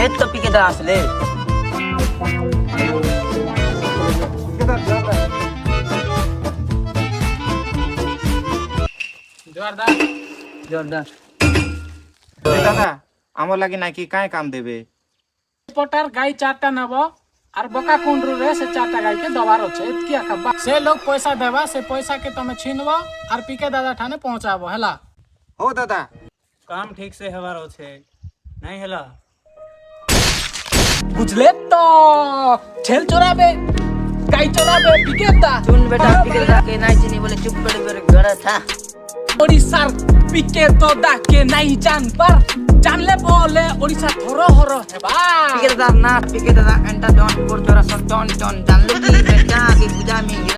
এই তো পিকেদার আসলে জোরদার জোরদার দাদা আমার লাগে নাকি কায় কাম দেবে পটার গাই 4টা নেব আর বকা কুন্ডু রে সে 4টা গাই के दबार আছে এতকি আকা সে লোক পয়সা দেবা সে পয়সা के তুমি ছিনব আর পিকে দাদা ঠানে পৌঁছাবো হেলা हो दादा काम ठीक से हवार होछे नहीं हला বুঝলে তো ছেল চোরাবে গাই চোরাবে পিকে দা চুন বেটা পিকেদার কে নাই চিনি বলে চুপ করে করে গড়া থা ওড়িশার পিকে তো ডাকে নাই জানবার জানলে বলে ওড়িশা ধরো হর হেবা পিকেদার না পিকেদার এন্টা ডন পর তোরা সব ডন ডন জানলে কি বেটা